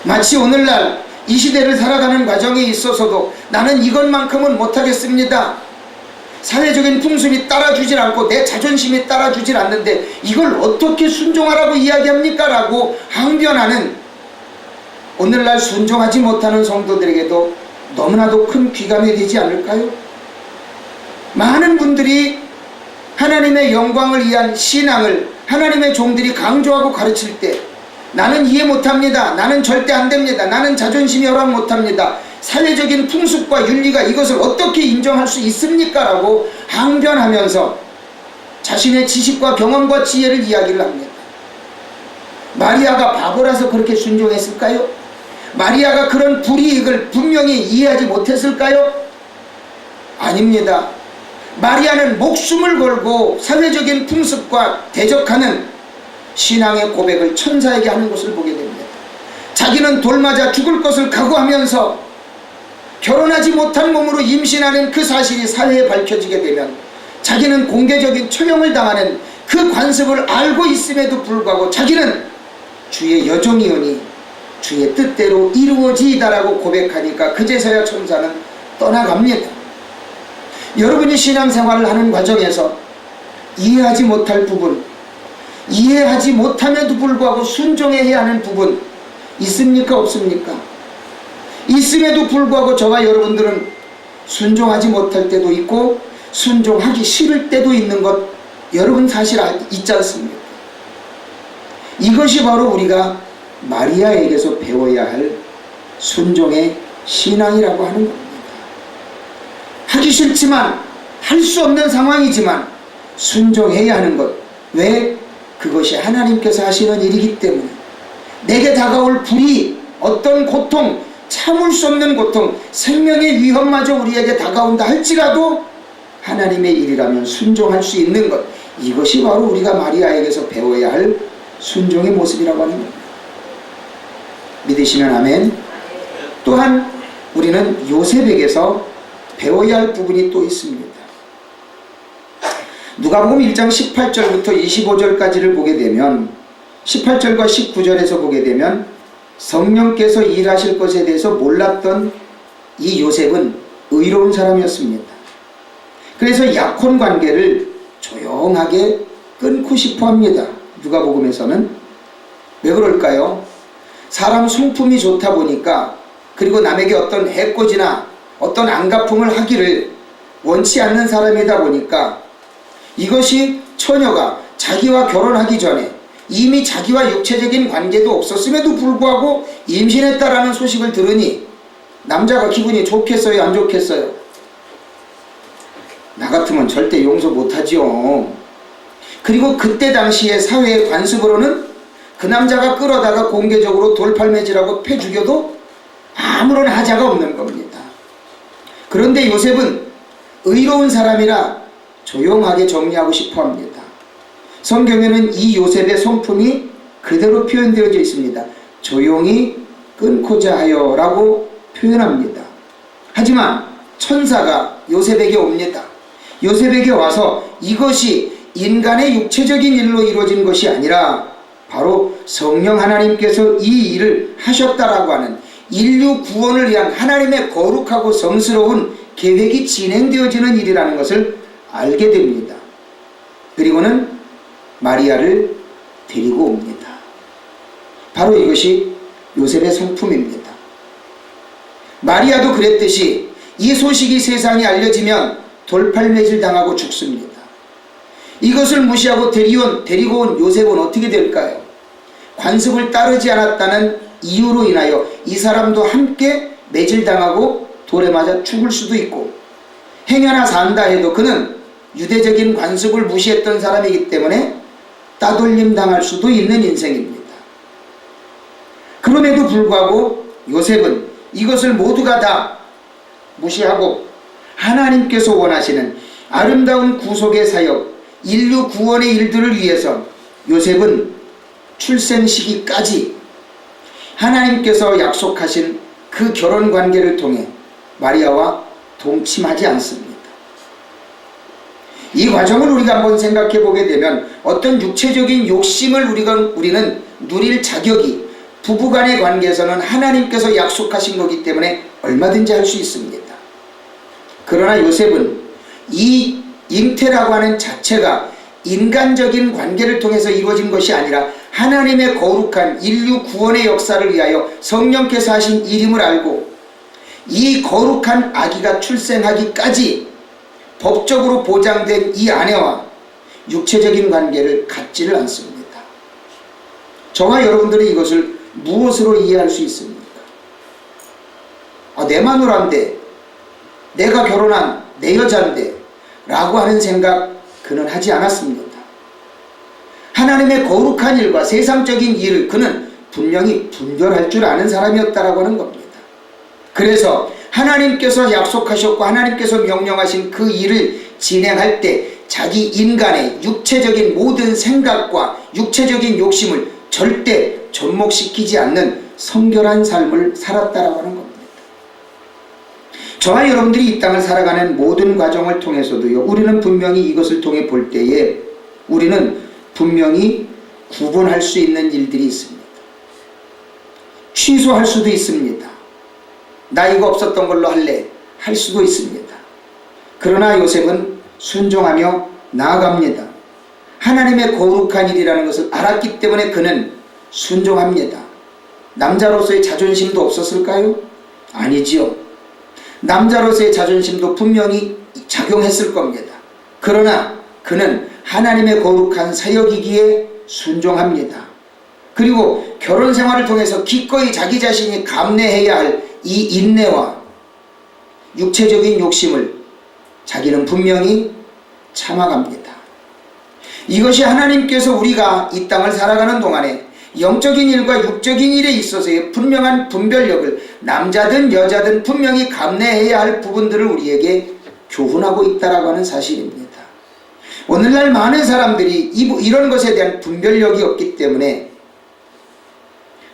마치 오늘날 이 시대를 살아가는 과정에 있어서도 나는 이것만큼은 못하겠습니다. 사회적인 풍습이 따라주질 않고 내 자존심이 따라주질 않는데 이걸 어떻게 순종하라고 이야기합니까? 라고 항변하는 오늘날 순종하지 못하는 성도들에게도 너무나도 큰 귀감이 되지 않을까요? 많은 분들이 하나님의 영광을 위한 신앙을 하나님의 종들이 강조하고 가르칠 때 나는 이해 못합니다. 나는 절대 안됩니다. 나는 자존심이 허락 못합니다. 사회적인 풍습과 윤리가 이것을 어떻게 인정할 수 있습니까? 라고 항변하면서 자신의 지식과 경험과 지혜를 이야기를 합니다. 마리아가 바보라서 그렇게 순종했을까요? 마리아가 그런 불이익을 분명히 이해하지 못했을까요? 아닙니다. 마리아는 목숨을 걸고 사회적인 풍습과 대적하는 신앙의 고백을 천사에게 하는 것을 보게 됩니다. 자기는 돌 맞아 죽을 것을 각오하면서 결혼하지 못한 몸으로 임신하는 그 사실이 사회에 밝혀지게 되면 자기는 공개적인 처형을 당하는 그 관습을 알고 있음에도 불구하고 자기는 주의 여종이오니 주의 뜻대로 이루어지이다라고 고백하니까 그제서야 천사는 떠나갑니다. 여러분이 신앙생활을 하는 과정에서 이해하지 못할 부분, 이해하지 못함에도 불구하고 순종해야 하는 부분 있습니까? 없습니까? 있음에도 불구하고 저와 여러분들은 순종하지 못할 때도 있고 순종하기 싫을 때도 있는 것 여러분 사실 있지 않습니까? 이것이 바로 우리가 마리아에게서 배워야 할 순종의 신앙이라고 하는 겁니다. 하기 싫지만 할 수 없는 상황이지만 순종해야 하는 것. 왜? 그것이 하나님께서 하시는 일이기 때문에 내게 다가올 불이 어떤 고통, 참을 수 없는 고통, 생명의 위험마저 우리에게 다가온다 할지라도 하나님의 일이라면 순종할 수 있는 것. 이것이 바로 우리가 마리아에게서 배워야 할 순종의 모습이라고 하는 겁니다. 믿으시면 아멘. 또한 우리는 요셉에게서 배워야 할 부분이 또 있습니다. 누가복음 1장 18절부터 25절까지를 보게 되면 18절과 19절에서 보게 되면 성령께서 일하실 것에 대해서 몰랐던 이 요셉은 의로운 사람이었습니다. 그래서 약혼 관계를 조용하게 끊고 싶어 합니다. 누가복음에서는. 왜 그럴까요? 사람 성품이 좋다 보니까 그리고 남에게 어떤 해코지나 어떤 안갚음을 하기를 원치 않는 사람이다 보니까 이것이 처녀가 자기와 결혼하기 전에 이미 자기와 육체적인 관계도 없었음에도 불구하고 임신했다라는 소식을 들으니 남자가 기분이 좋겠어요? 안 좋겠어요? 나 같으면 절대 용서 못하지요. 그리고 그때 당시의 사회의 관습으로는 그 남자가 끌어다가 공개적으로 돌팔매질하고 패 죽여도 아무런 하자가 없는 겁니다. 그런데 요셉은 의로운 사람이라 조용하게 정리하고 싶어 합니다. 성경에는 이 요셉의 성품이 그대로 표현되어져 있습니다. 조용히 끊고자 하여 라고 표현합니다. 하지만 천사가 요셉에게 옵니다. 요셉에게 와서 이것이 인간의 육체적인 일로 이루어진 것이 아니라 바로 성령 하나님께서 이 일을 하셨다라고 하는 인류 구원을 위한 하나님의 거룩하고 성스러운 계획이 진행되어지는 일이라는 것을 알게 됩니다. 그리고는 마리아를 데리고 옵니다. 바로 이것이 요셉의 성품입니다. 마리아도 그랬듯이 이 소식이 세상에 알려지면 돌팔매질 당하고 죽습니다. 이것을 무시하고 데리고 온 요셉은 어떻게 될까요? 관습을 따르지 않았다는 이유로 인하여 이 사람도 함께 매질당하고 돌에 맞아 죽을 수도 있고, 행여나 산다 해도 그는 유대적인 관습을 무시했던 사람이기 때문에 따돌림 당할 수도 있는 인생입니다. 그럼에도 불구하고 요셉은 이것을 모두가 다 무시하고 하나님께서 원하시는 아름다운 구속의 사역, 인류 구원의 일들을 위해서 요셉은 출생 시기까지 하나님께서 약속하신 그 결혼 관계를 통해 마리아와 동침하지 않습니다. 이 과정을 우리가 한번 생각해 보게 되면 어떤 육체적인 욕심을 우리는 누릴 자격이 부부간의 관계에서는 하나님께서 약속하신 거기 때문에 얼마든지 할 수 있습니다. 그러나 요셉은 이 잉태라고 하는 자체가 인간적인 관계를 통해서 이루어진 것이 아니라 하나님의 거룩한 인류 구원의 역사를 위하여 성령께서 하신 일임을 알고 이 거룩한 아기가 출생하기까지 법적으로 보장된 이 아내와 육체적인 관계를 갖지를 않습니다. 저와 여러분들은 이것을 무엇으로 이해할 수 있습니까? 내 마누라인데, 내가 결혼한 내 여자인데 라고 하는 생각 그는 하지 않았습니다. 하나님의 거룩한 일과 세상적인 일을 그는 분명히 분별할 줄 아는 사람이었다라고 하는 겁니다. 그래서 하나님께서 약속하셨고 하나님께서 명령하신 그 일을 진행할 때 자기 인간의 육체적인 모든 생각과 육체적인 욕심을 절대 접목시키지 않는 성결한 삶을 살았다라고 하는 겁니다. 저와 여러분들이 이 땅을 살아가는 모든 과정을 통해서도요, 우리는 분명히 이것을 통해 볼 때에 우리는 분명히 구분할 수 있는 일들이 있습니다. 취소할 수도 있습니다. 나 이거 없었던 걸로 할래 할 수도 있습니다. 그러나 요셉은 순종하며 나아갑니다. 하나님의 거룩한 일이라는 것을 알았기 때문에 그는 순종합니다. 남자로서의 자존심도 없었을까요? 아니지요. 남자로서의 자존심도 분명히 작용했을 겁니다. 그러나 그는 하나님의 거룩한 사역이기에 순종합니다. 그리고 결혼 생활을 통해서 기꺼이 자기 자신이 감내해야 할 이 인내와 육체적인 욕심을 자기는 분명히 참아갑니다. 이것이 하나님께서 우리가 이 땅을 살아가는 동안에 영적인 일과 육적인 일에 있어서의 분명한 분별력을 남자든 여자든 분명히 감내해야 할 부분들을 우리에게 교훈하고 있다라고 하는 사실입니다. 오늘날 많은 사람들이 이런 것에 대한 분별력이 없기 때문에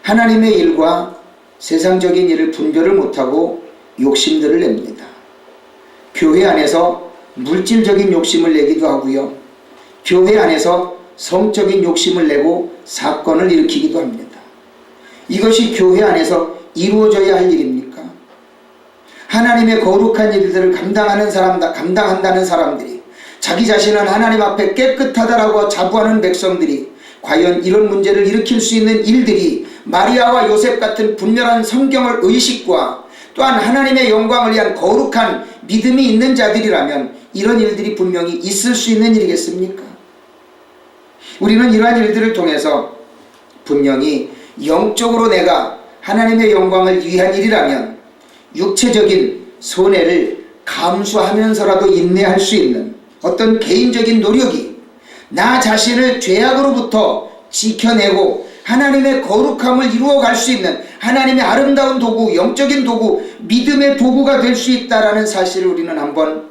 하나님의 일과 세상적인 일을 분별을 못하고 욕심들을 냅니다. 교회 안에서 물질적인 욕심을 내기도 하고요, 교회 안에서 성적인 욕심을 내고 사건을 일으키기도 합니다. 이것이 교회 안에서 이루어져야 할 일입니까? 하나님의 거룩한 일들을 감당한다는 사람들이, 자기 자신은 하나님 앞에 깨끗하다라고 자부하는 백성들이 과연 이런 문제를 일으킬 수 있는 일들이 마리아와 요셉 같은 분명한 성경을 의식과 또한 하나님의 영광을 위한 거룩한 믿음이 있는 자들이라면 이런 일들이 분명히 있을 수 있는 일이겠습니까? 우리는 이러한 일들을 통해서 분명히 영적으로 내가 하나님의 영광을 위한 일이라면 육체적인 손해를 감수하면서라도 인내할 수 있는 어떤 개인적인 노력이 나 자신을 죄악으로부터 지켜내고 하나님의 거룩함을 이루어갈 수 있는 하나님의 아름다운 도구, 영적인 도구, 믿음의 도구가 될 수 있다는 사실을 우리는 한번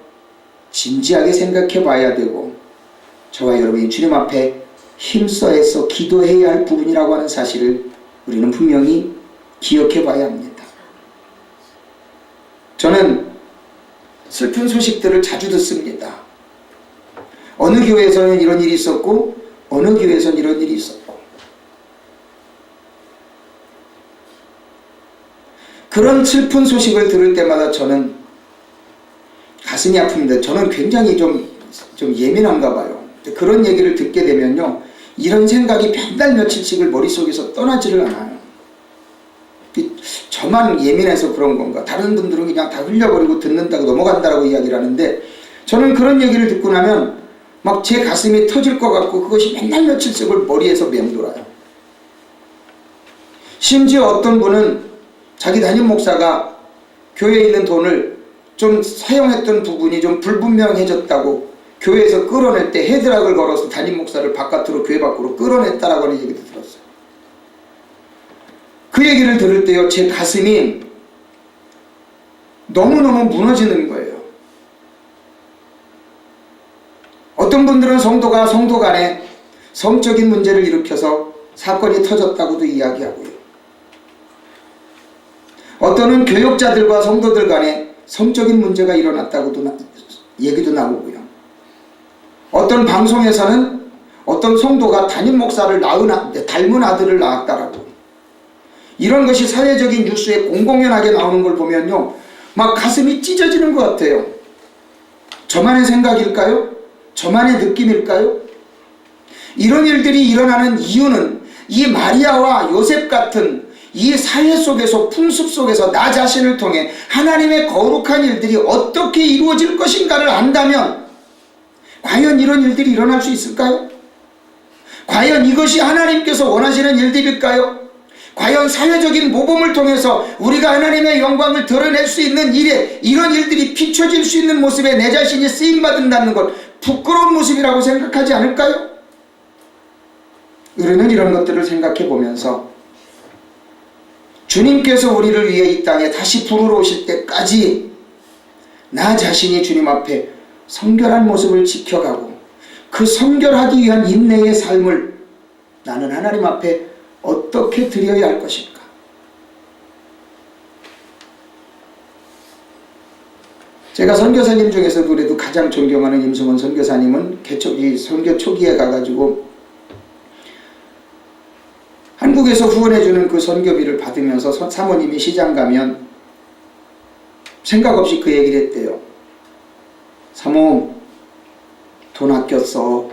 진지하게 생각해 봐야 되고, 저와 여러분이 주님 앞에 힘써서 기도해야 할 부분이라고 하는 사실을 우리는 분명히 기억해 봐야 합니다. 저는 슬픈 소식들을 자주 듣습니다. 어느 교회에서는 이런 일이 있었고 어느 교회에서는 이런 일이 있었고, 그런 슬픈 소식을 들을 때마다 저는 가슴이 아픕니다. 저는 굉장히 좀 예민한가 봐요. 그런 얘기를 듣게 되면요, 이런 생각이 몇 달 며칠씩을 머릿속에서 떠나지를 않아요. 저만 예민해서 그런 건가? 다른 분들은 그냥 다 흘려버리고 듣는다고 넘어간다고 이야기를 하는데, 저는 그런 얘기를 듣고 나면 막 제 가슴이 터질 것 같고 그것이 몇 달 며칠씩을 머리에서 맴돌아요. 심지어 어떤 분은 자기 담임 목사가 교회에 있는 돈을 좀 사용했던 부분이 좀 불분명해졌다고 교회에서 끌어낼 때 헤드락을 걸어서 담임 목사를 바깥으로 교회 밖으로 끌어냈다라고 하는 얘기도 들었어요. 그 얘기를 들을 때요, 제 가슴이 너무너무 무너지는 거예요. 어떤 분들은 성도가 성도 간에 성적인 문제를 일으켜서 사건이 터졌다고도 이야기하고요. 어떤은 교역자들과 성도들 간에 성적인 문제가 일어났다고도 얘기도 나오고요. 어떤 방송에서는 어떤 성도가 담임 목사를 닮은 아들을 낳았다라고, 이런 것이 사회적인 뉴스에 공공연하게 나오는 걸 보면요, 막 가슴이 찢어지는 것 같아요. 저만의 생각일까요? 저만의 느낌일까요? 이런 일들이 일어나는 이유는 이 마리아와 요셉 같은 이 사회 속에서, 풍습 속에서 나 자신을 통해 하나님의 거룩한 일들이 어떻게 이루어질 것인가를 안다면 과연 이런 일들이 일어날 수 있을까요? 과연 이것이 하나님께서 원하시는 일들일까요? 과연 사회적인 모범을 통해서 우리가 하나님의 영광을 드러낼 수 있는 일에 이런 일들이 비춰질 수 있는 모습에 내 자신이 쓰임받는다는 것, 부끄러운 모습이라고 생각하지 않을까요? 우리는 이런 것들을 생각해 보면서 주님께서 우리를 위해 이 땅에 다시 부르러 오실 때까지 나 자신이 주님 앞에 성결한 모습을 지켜가고 그 성결하기 위한 인내의 삶을 나는 하나님 앞에 어떻게 드려야 할 것인가? 제가 선교사님 중에서도 그래도 가장 존경하는 임승원 선교사님은 선교 초기에 가가지고 한국에서 후원해주는 그 선교비를 받으면서 사모님이 시장 가면 생각 없이 그 얘기를 했대요. 사모, 돈 아꼈어.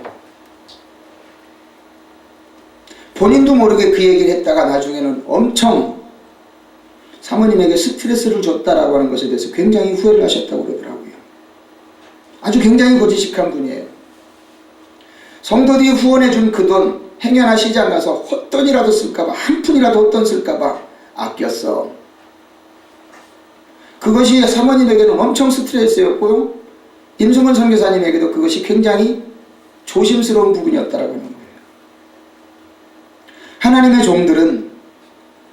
본인도 모르게 그 얘기를 했다가 나중에는 엄청 사모님에게 스트레스를 줬다라고 하는 것에 대해서 굉장히 후회를 하셨다고 그러더라고요. 아주 굉장히 고지식한 분이에요. 성도들이 후원해준 그 돈, 행여나 시장 가서 헛돈이라도 쓸까봐, 한 푼이라도 헛돈 쓸까봐 아꼈어. 그것이 사모님에게는 엄청 스트레스였고요, 임승원 선교사님에게도 그것이 굉장히 조심스러운 부분이었다라고 하는 거예요. 하나님의 종들은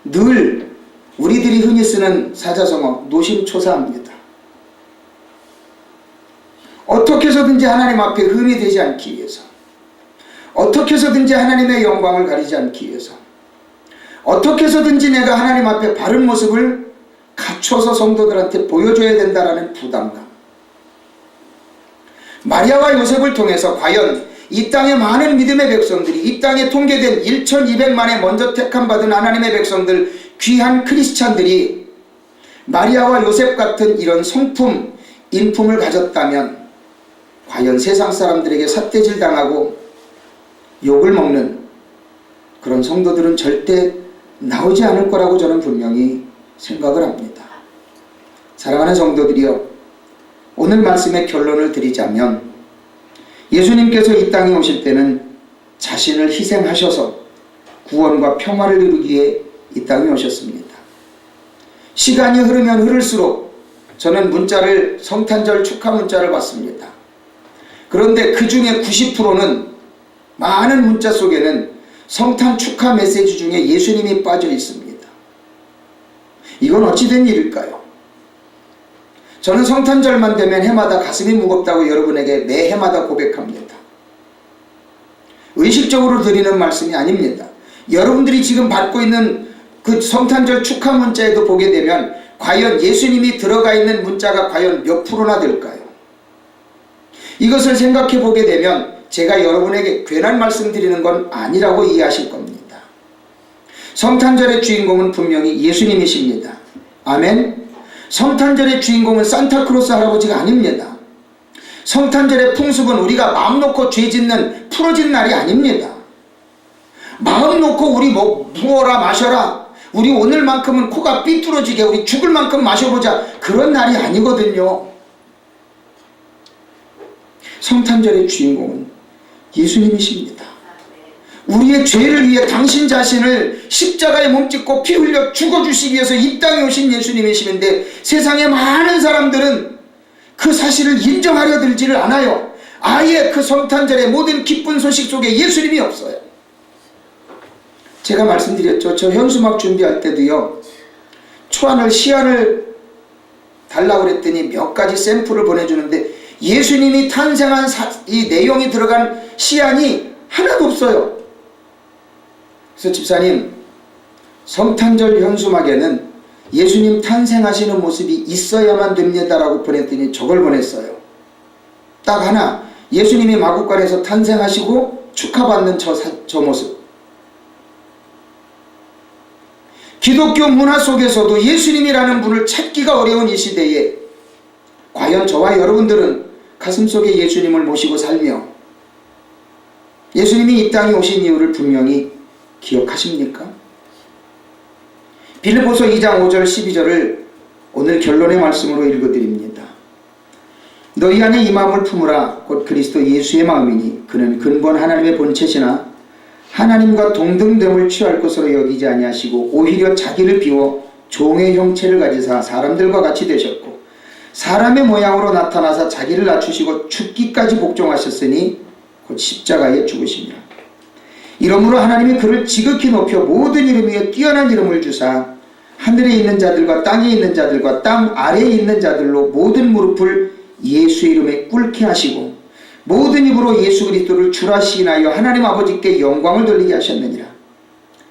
늘 우리들이 흔히 쓰는 사자성어 노심초사합니다. 어떻게 해서든지 하나님 앞에 흠이 되지 않기 위해서, 어떻게 해서든지 하나님의 영광을 가리지 않기 위해서, 어떻게 해서든지 내가 하나님 앞에 바른 모습을 갖춰서 성도들한테 보여줘야 된다라는 부담감. 마리아와 요셉을 통해서 과연 이 땅의 많은 믿음의 백성들이, 이 땅에 통계된 1200만에 먼저 택함받은 하나님의 백성들, 귀한 크리스찬들이 마리아와 요셉 같은 이런 성품, 인품을 가졌다면 과연 세상 사람들에게 삿대질 당하고 욕을 먹는 그런 성도들은 절대 나오지 않을 거라고 저는 분명히 생각을 합니다. 사랑하는 성도들이여, 오늘 말씀의 결론을 드리자면 예수님께서 이 땅에 오실 때는 자신을 희생하셔서 구원과 평화를 이루기 위해 이 땅에 오셨습니다. 시간이 흐르면 흐를수록 저는 성탄절 축하 문자를 받습니다. 그런데 그 중에 90%는, 많은 문자 속에는 성탄 축하 메시지 중에 예수님이 빠져 있습니다. 이건 어찌된 일일까요? 저는 성탄절만 되면 해마다 가슴이 무겁다고 여러분에게 매 해마다 고백합니다. 의식적으로 드리는 말씀이 아닙니다. 여러분들이 지금 받고 있는 그 성탄절 축하 문자에도 보게 되면 과연 예수님이 들어가 있는 문자가 과연 몇 프로나 될까요? 이것을 생각해 보게 되면 제가 여러분에게 괜한 말씀 드리는 건 아니라고 이해하실 겁니다. 성탄절의 주인공은 분명히 예수님이십니다. 아멘. 성탄절의 주인공은 산타크로스 할아버지가 아닙니다. 성탄절의 풍습은 우리가 마음 놓고 죄 짓는 풀어진 날이 아닙니다. 마음 놓고 우리 부어라 마셔라, 우리 오늘만큼은 코가 삐뚤어지게 우리 죽을 만큼 마셔보자, 그런 날이 아니거든요. 성탄절의 주인공은 예수님이십니다. 우리의 죄를 위해 당신 자신을 십자가에 몸짓고 피 흘려 죽어주시기 위해서 이 땅에 오신 예수님이시는데 세상의 많은 사람들은 그 사실을 인정하려 들지를 않아요. 아예 그 성탄절의 모든 기쁜 소식 속에 예수님이 없어요. 제가 말씀드렸죠. 저 현수막 준비할 때도요, 시안을 달라고 그랬더니 몇 가지 샘플을 보내주는데 예수님이 탄생한 이 내용이 들어간 시안이 하나도 없어요. 그래서 집사님, 성탄절 현수막에는 예수님 탄생하시는 모습이 있어야만 됩니다라고 보냈더니 저걸 보냈어요. 딱 하나, 예수님이 마구간에서 탄생하시고 축하받는 저 모습. 기독교 문화 속에서도 예수님이라는 분을 찾기가 어려운 이 시대에 과연 저와 여러분들은 가슴속에 예수님을 모시고 살며 예수님이 이 땅에 오신 이유를 분명히 기억하십니까? 빌립보서 2장 5절 12절을 오늘 결론의 말씀으로 읽어드립니다. 너희 안에 이 마음을 품으라. 곧 그리스도 예수의 마음이니 그는 근본 하나님의 본체시나 하나님과 동등됨을 취할 것으로 여기지 아니하시고 오히려 자기를 비워 종의 형체를 가지사 사람들과 같이 되셨고 사람의 모양으로 나타나사 자기를 낮추시고 죽기까지 복종하셨으니 곧 십자가에 죽으시니라. 이러므로 하나님이 그를 지극히 높여 모든 이름 위에 뛰어난 이름을 주사 하늘에 있는 자들과 땅에 있는 자들과 땅 아래에 있는 자들로 모든 무릎을 예수 이름에 꿇게 하시고 모든 입으로 예수 그리스도를 주라 시인하여 하나님 아버지께 영광을 돌리게 하셨느니라.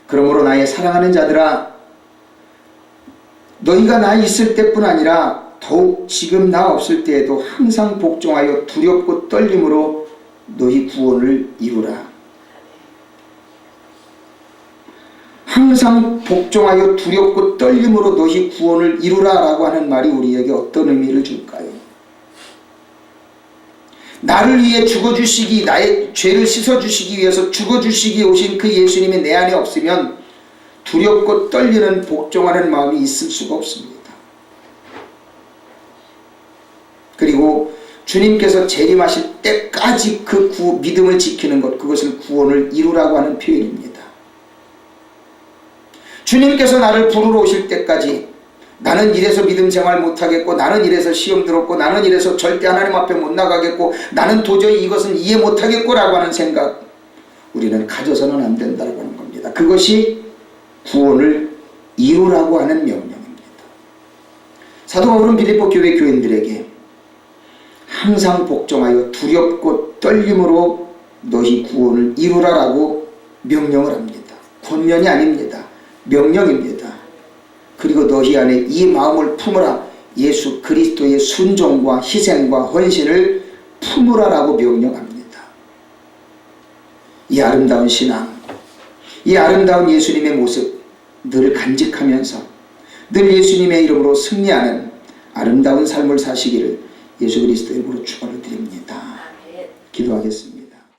그러므로 나의 사랑하는 자들아, 너희가 나 있을 때뿐 아니라 더욱 지금 나 없을 때에도 항상 복종하여 두렵고 떨림으로 너희 구원을 이루라. 항상 복종하여 두렵고 떨림으로 너희 구원을 이루라 라고 하는 말이 우리에게 어떤 의미를 줄까요? 나를 위해 죽어주시기, 나의 죄를 씻어주시기 위해서 죽어주시기 오신 그 예수님이 내 안에 없으면 두렵고 떨리는 복종하는 마음이 있을 수가 없습니다. 그리고 주님께서 재림하실 때까지 그 믿음을 지키는 것, 그것을 구원을 이루라고 하는 표현입니다. 주님께서 나를 부르러 오실 때까지 나는 이래서 믿음 생활 못하겠고, 나는 이래서 시험 들었고, 나는 이래서 절대 하나님 앞에 못 나가겠고, 나는 도저히 이것은 이해 못하겠고 라고 하는 생각, 우리는 가져서는 안 된다고 하는 겁니다. 그것이 구원을 이루라고 하는 명령입니다. 사도 바울은 빌립보 교회 교인들에게 항상 복종하여 두렵고 떨림으로 너희 구원을 이루라라고 명령을 합니다. 권면이 아닙니다. 명령입니다. 그리고 너희 안에 이 마음을 품으라. 예수 그리스도의 순종과 희생과 헌신을 품으라라고 명령합니다. 이 아름다운 신앙, 이 아름다운 예수님의 모습 늘 간직하면서 늘 예수님의 이름으로 승리하는 아름다운 삶을 사시기를 예수 그리스도 이름으로 축원을 드립니다. 기도하겠습니다.